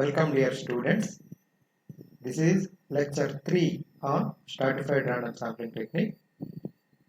Welcome dear students. This is lecture 3 on stratified random sampling technique.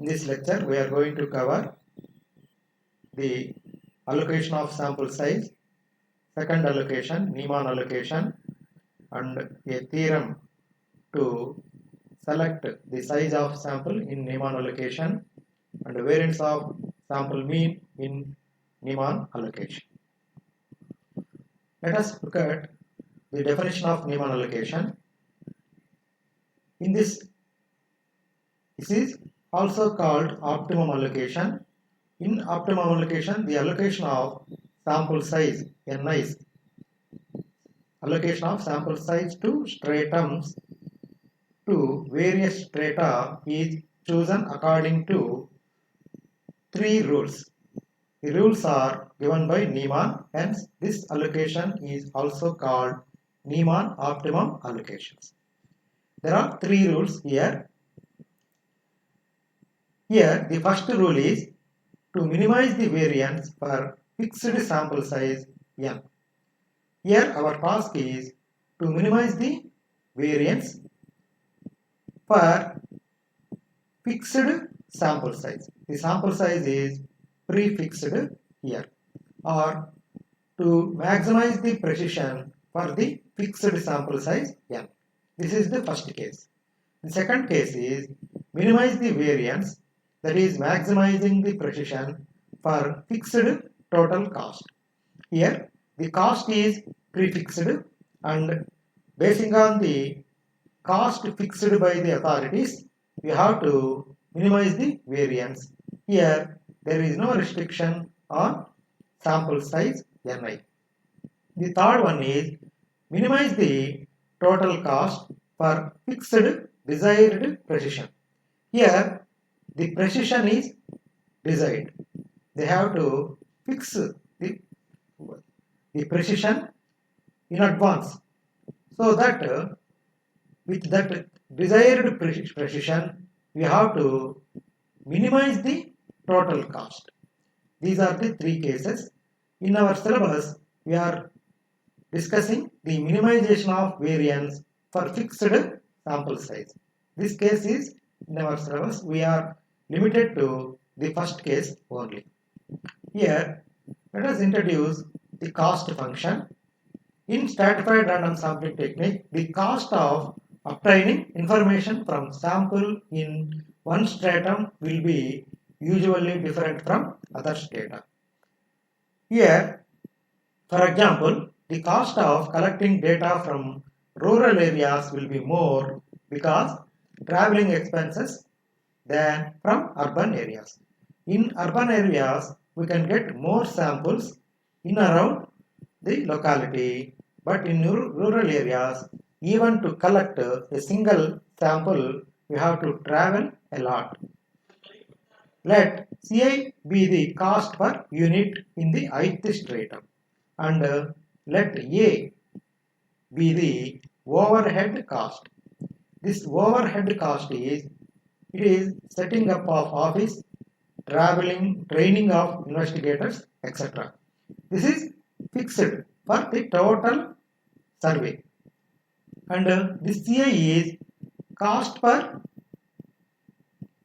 In this lecture we are going to cover the allocation of sample size, second allocation, Niemann allocation, and a theorem to select the size of sample in Niemann allocation and variance of sample mean in Niemann allocation. Let us look at the definition of Niemann allocation. In this is also called optimum allocation. In optimum allocation, the allocation of sample size Ni is allocation of sample size to stratums to various strata is chosen according to three rules. The rules are given by Niemann, hence this allocation is also called Niemann optimum allocations. There are three rules here. Here the first rule is to minimize the variance for fixed sample size n. Here our task is to minimize the variance for fixed sample size. The sample size is prefixed here, or to maximize the precision for the fixed sample size n. This is the first case. The second case is minimize the variance, that is maximizing the precision for fixed total cost. Here the cost is prefixed and basing on the cost fixed by the authorities, we have to minimize the variance. Here there is no restriction on sample size Ni. The third one is minimize the total cost for fixed desired precision. Here the precision is desired. They have to fix the precision in advance, so that with that desired precision we have to minimize the total cost. These are the three cases. In our syllabus we are discussing the minimization of variance for fixed sample size. This case is in our syllabus. We are limited to the first case only. Here let us introduce the cost function. In stratified random sampling technique, the cost of obtaining information from sample in one stratum will be usually different from other strata. Here, for example, the cost of collecting data from rural areas will be more because traveling expenses than from urban areas. In urban areas, we can get more samples in around the locality, but in rural areas, even to collect a single sample, we have to travel a lot. Let Ci be the cost per unit in the ith stratum, and let A be the overhead cost. This overhead cost is setting up of office, traveling, training of investigators, etc. This is fixed for the total survey, and this Ci is cost per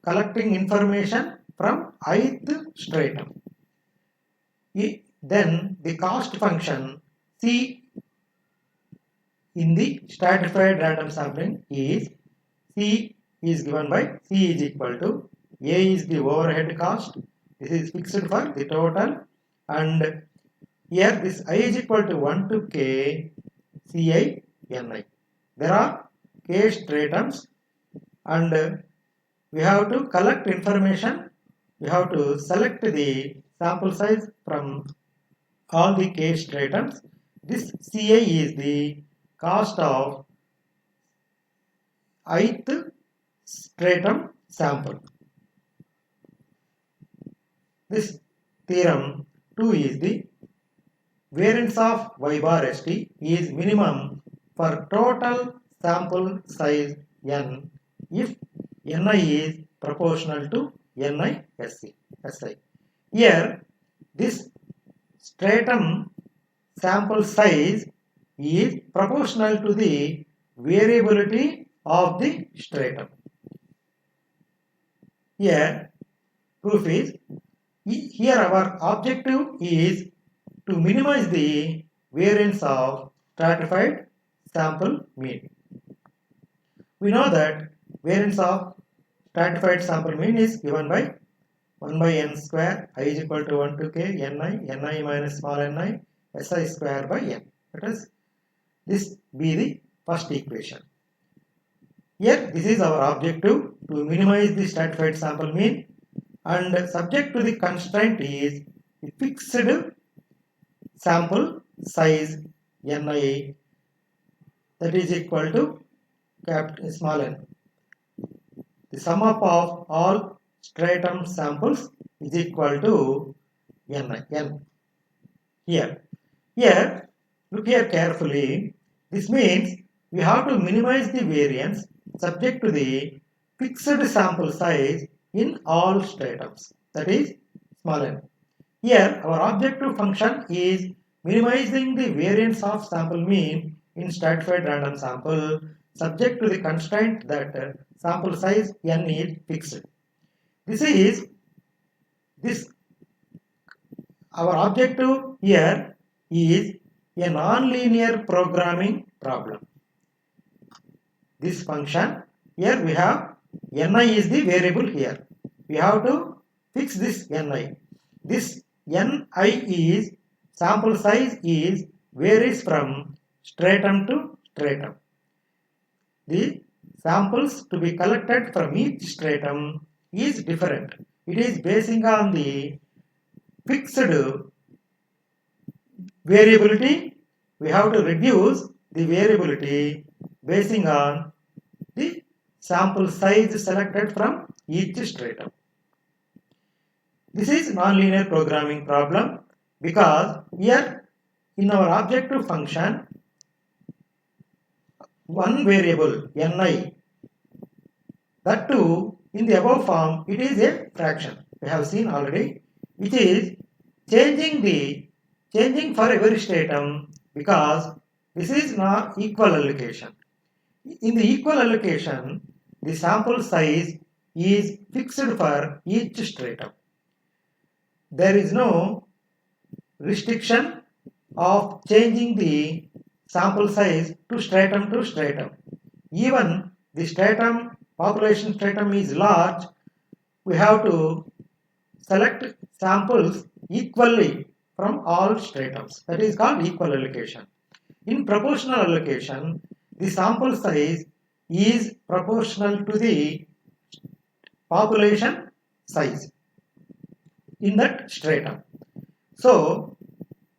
collecting information from ith stratum. Then the cost function C in the stratified random sampling is C is given by C is equal to A is the overhead cost. This is fixed for the total, and here this I is equal to 1 to K Ci Ni. There are K stratums, and we have to collect information. We have to select the sample size from all the K stratums. This Ci is the cost of ith stratum sample. This theorem 2 is the variance of y bar st is minimum for total sample size n if Ni is proportional to Ni Si. Here this stratum sample size is proportional to the variability of the stratum. Here, proof is, here our objective is to minimize the variance of stratified sample mean. We know that variance of stratified sample mean is given by 1 by n square, I is equal to 1 to k, ni minus small ni, si square by n. Let us this be the first equation. Here, this is our objective to minimize the stratified sample mean, and subject to the constraint is the fixed sample size ni, that is equal to small n. The sum up of all stratum samples is equal to n. Here, look here carefully. This means we have to minimize the variance subject to the fixed sample size in all stratums, that is small n. Here, our objective function is minimizing the variance of sample mean in stratified random sample subject to the constraint that sample size n is fixed. Our objective here is a non-linear programming problem. This function, here we have ni is the variable here. We have to fix this ni. This ni is sample size is varies from stratum to stratum. The samples to be collected from each stratum is different. It is basing on the fixed variability. We have to reduce the variability basing on the sample size selected from each stratum. This is non-linear programming problem because here in our objective function, one variable ni, that too in the above form, it is a fraction. We have seen already, which is changing for every stratum because this is not equal allocation. In the equal allocation, the sample size is fixed for each stratum. There is no restriction of changing the sample size to stratum. Even the stratum, population stratum is large, we have to select samples equally from all stratums. That is called equal allocation. In proportional allocation, the sample size is proportional to the population size in that stratum. So,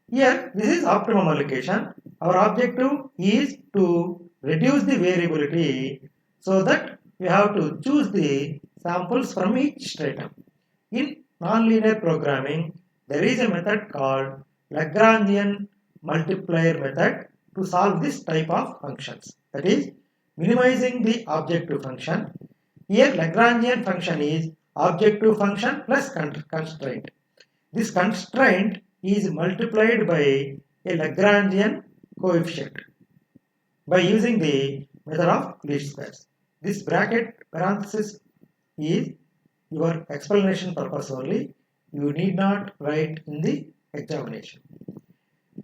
here this is optimum allocation. Our objective is to reduce the variability so that we have to choose the samples from each stratum. In nonlinear programming, there is a method called Lagrangian multiplier method to solve this type of functions. That is, minimizing the objective function. Here, Lagrangian function is objective function plus constraint. This constraint is multiplied by a Lagrangian coefficient by using the method of least squares. This bracket parenthesis is your explanation purpose only. You need not write in the examination.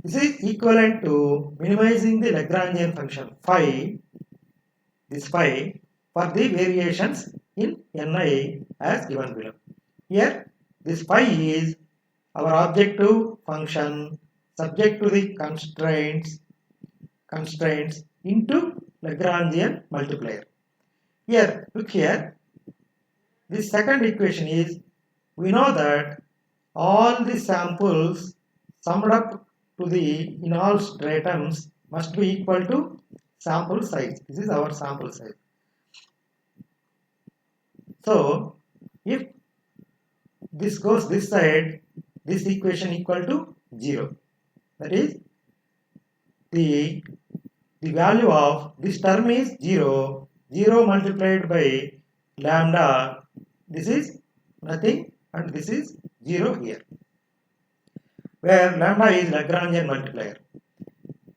This is equivalent to minimizing the Lagrangian function phi, this phi, for the variations in ni as given below. Here, this phi is our objective function subject to the constraints into Lagrangian multiplier. Here, look here. This second equation is, we know that all the samples summed up to the in all stratums must be equal to sample size. This is our sample size. So, if this goes this side, this equation equal to 0. That is, the value of this term is 0. 0 multiplied by lambda, this is nothing, and this is 0 here, where lambda is Lagrangian multiplier.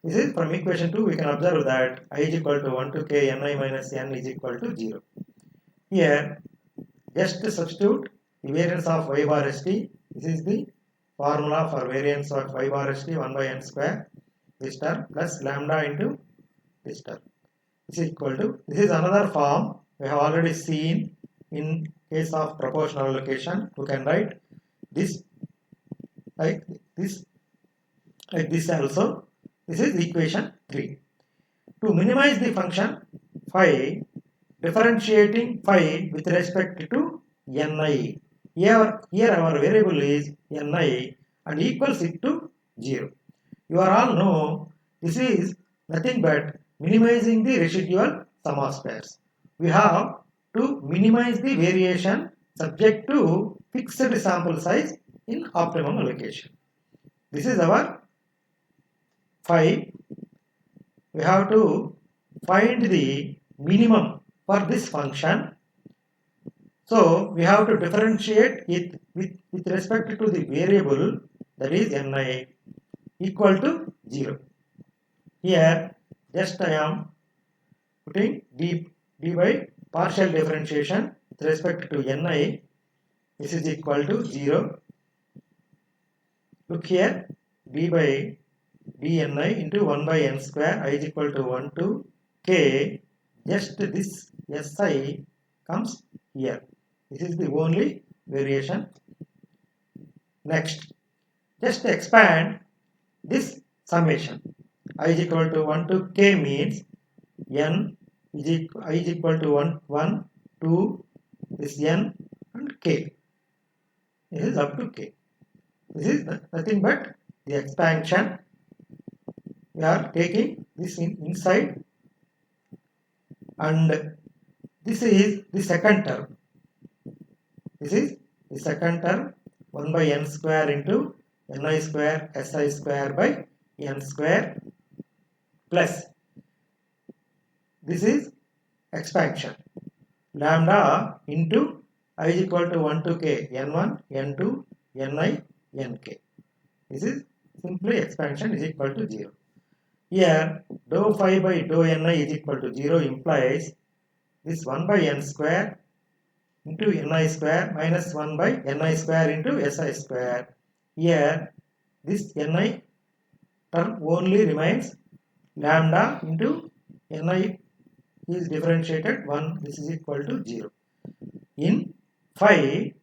This is from equation 2 we can observe that I is equal to 1 to k ni minus n is equal to 0. Here just substitute the variance of y bar st. This is the formula for variance of y bar st 1 by n square this term plus lambda into this term. This is equal to, this is another form we have already seen in case of proportional allocation. You can write this like this also. This is equation 3. To minimize the function phi, differentiating phi with respect to ni. Here our variable is ni and equals it to 0. You are all know this is nothing but minimizing the residual sum of squares. We have to minimize the variation subject to fixed sample size in optimum allocation. This is our phi. We have to find the minimum for this function. So we have to differentiate it with respect to the variable, that is ni equal to 0. Here just I am putting d by partial differentiation with respect to ni. This is equal to 0. Look here, d by dni into 1 by n square I is equal to 1 to k. Just this si comes here. This is the only variation. Next, just expand this summation. I is equal to 1 to k means n is I is equal to 1, 2, this n and k. This is up to k. This is nothing but the expansion. We are taking this inside, and this is the second term. This is the second term, 1 by n square into ni square si square by n square plus this is expansion, lambda into I is equal to 1 to k n1, n2, ni, nk. This is simply expansion is equal to 0. Here dou phi by dou ni is equal to 0 implies this 1 by n square into ni square minus 1 by ni square into si square. Here this ni term only remains, lambda into ni is differentiated 1, this is equal to 0. In phi,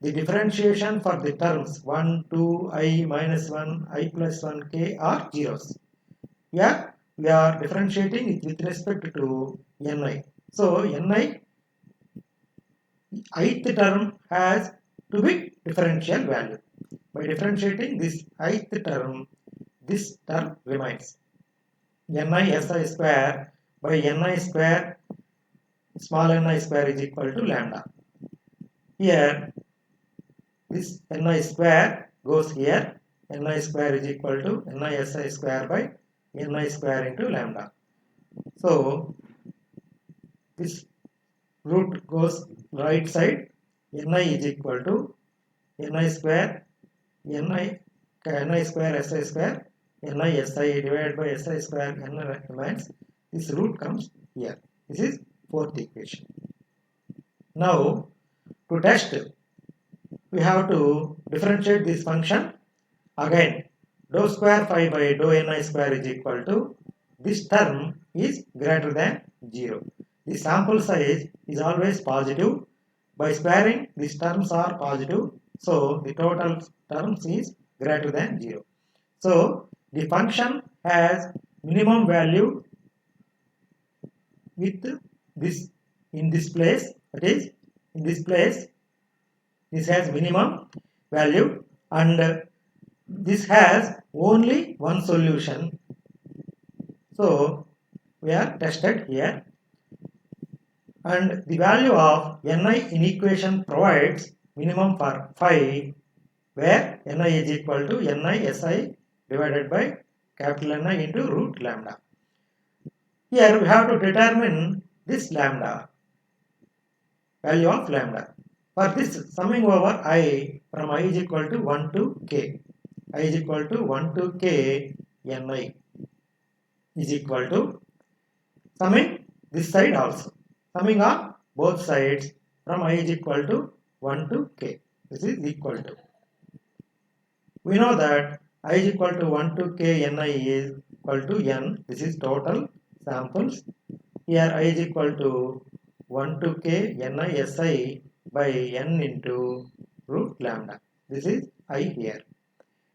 the differentiation for the terms 1, 2, I minus 1, I plus 1, k are zeros. Here we are differentiating it with respect to ni. So ni ith term has to be differential value. By differentiating this ith term, this term remains. Ni si square by ni square small ni square is equal to lambda. Here this ni square goes here, ni square is equal to ni si square by ni square into lambda. So this root goes right side, ni is equal to ni square ni square si square ni si divided by si square n remains. This root comes here. This is fourth equation. Now to test, we have to differentiate this function. Again, dou square phi by dou ni square is equal to, this term is greater than 0. The sample size is always positive. By squaring, these terms are positive. So the total terms is greater than 0. So the function has minimum value with this in this place, that is in this place this has minimum value, and this has only one solution. So we are tested here, and the value of ni in equation provides minimum for phi, where ni is equal to ni si divided by capital Ni into root lambda. Here we have to determine this lambda, value of lambda. For this, summing over I from I is equal to 1 to k. I is equal to 1 to k ni. is equal to summing this side also. Summing on both sides from I is equal to 1 to k. This is equal to. We know that I is equal to 1 to k ni is equal to n. This is total samples. Here I is equal to 1 to k ni si by n into root lambda. This is I here.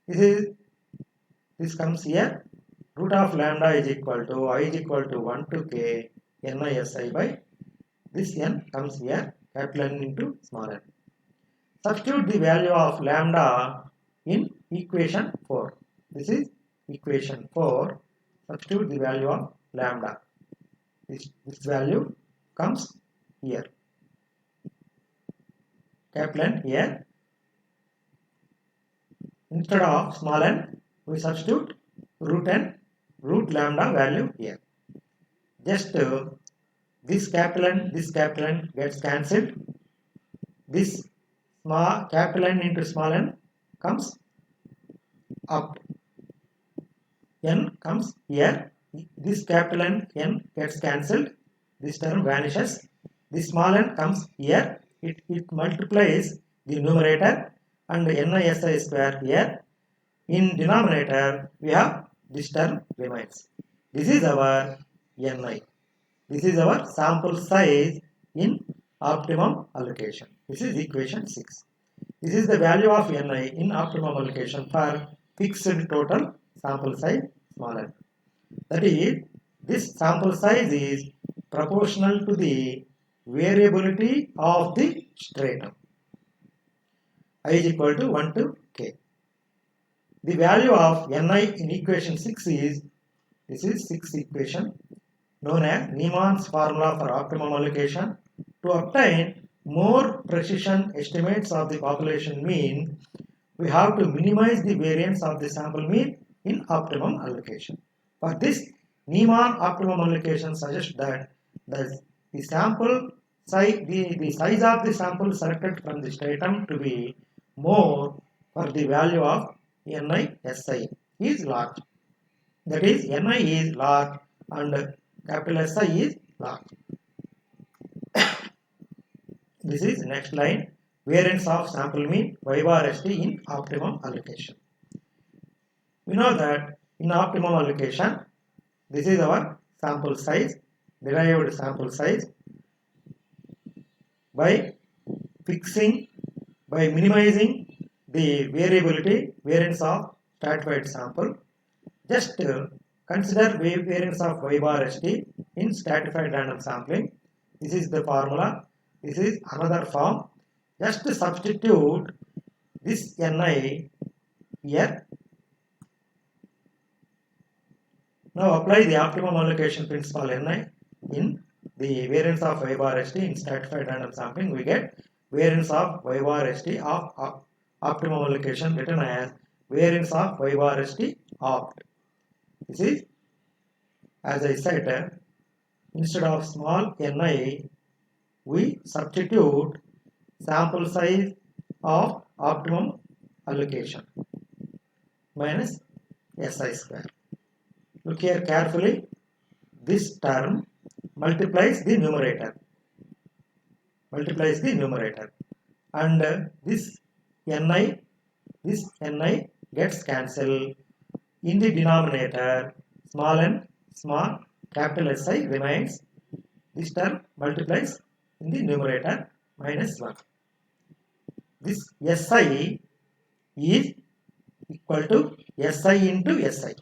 This comes here. Root of lambda is equal to I is equal to 1 to k ni si by this n comes here, capital N into small n. Substitute the value of lambda in equation 4. This is equation 4. Substitute the value of lambda. This value comes here. Capital N here. Instead of small n, we substitute root lambda value here. Just this capital N gets cancelled. This small capital N into small n comes up. N comes here. This capital N gets cancelled. This term vanishes. This small n comes here. It multiplies the numerator and NISI square here. In denominator, we have this term remains. This is our Ni. This is our sample size in optimum allocation. This is equation 6. This is the value of Ni in optimum allocation for fixed total sample size small n. That is, this sample size is proportional to the variability of the stratum. I is equal to 1 to k. The value of Ni in equation 6 is, this is 6th equation, known as Niemann's formula for optimum allocation. To obtain more precision estimates of the population mean, we have to minimize the variance of the sample mean in optimum allocation. For this, Niemann optimum allocation suggests that the sample size, the size of the sample selected from the stratum to be more for the value of NISI is large. That is, Ni is large and capital Si is large. This is next line, variance of sample mean y bar st in optimum allocation. We know that in optimum allocation, this is our sample size, derived sample size. By minimizing the variance of stratified sample, just consider variance of y bar st in stratified random sampling. This is the formula. This is another form. Just substitute this Ni here. Now apply the optimum allocation principle Ni in the variance of y bar st in stratified random sampling. We get variance of y bar st of optimum allocation written as variance of y bar st opt. This is, as I said, instead of small Ni, we substitute sample size of optimum allocation minus Si square. Look here carefully. This term multiplies the numerator. And this Ni gets cancelled. In the denominator, small n, small, capital Si remains. This term multiplies in the numerator minus 1. This Si is equal to Si into Si.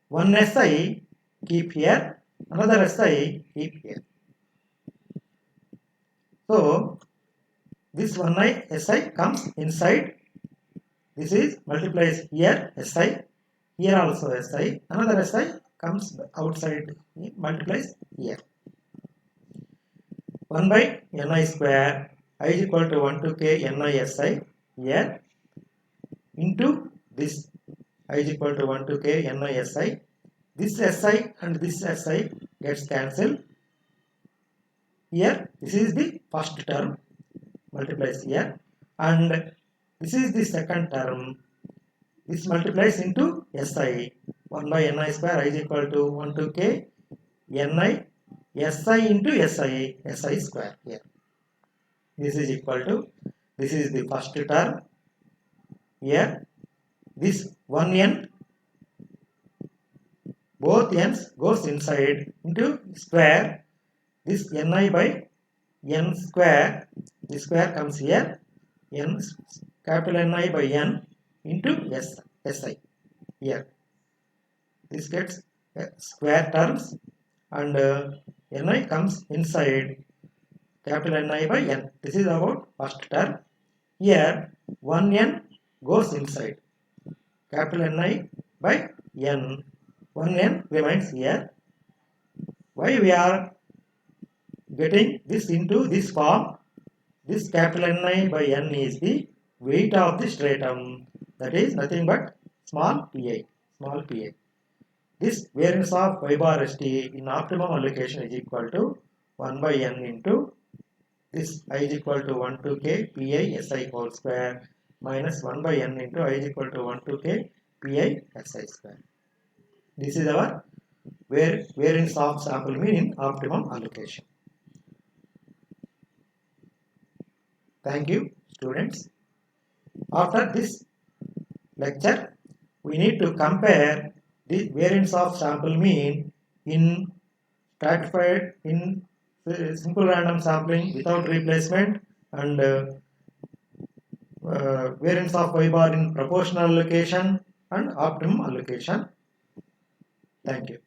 One Si keep here, another Si keep here. So, this one Si comes inside. This is multiplies here Si, here also Si, another Si comes outside, multiplies here. 1 by Ni square, I is equal to 1 to k Ni Si here into this I is equal to 1 to k Ni Si. This Si and this Si gets cancelled. Here, this is the first term, multiplies here, and this is the second term. This multiplies into Si. 1 by ni square I is equal to 1 to k ni si into si square here. This is equal to, this is the first term here. This 1n, both n's goes inside into square. This ni by n square, the square comes here, n capital Ni by n into si here. This gets square terms, and ni comes inside capital Ni by n. This is about first term. Here 1n goes inside capital Ni by n. 1n remains here. Why we are getting this into this form? This capital Ni by n is the weight of the stratum, that is nothing but small pi. This variance of y bar st in optimum allocation is equal to 1 by n into this I is equal to 1 to k pi si whole square minus 1 by n into I is equal to 1 to k pi si square. This is our variance of sample mean in optimum allocation. Thank you, students. After this lecture, we need to compare the variance of sample mean in stratified, in simple random sampling without replacement, and variance of y bar in proportional allocation and optimum allocation. Thank you.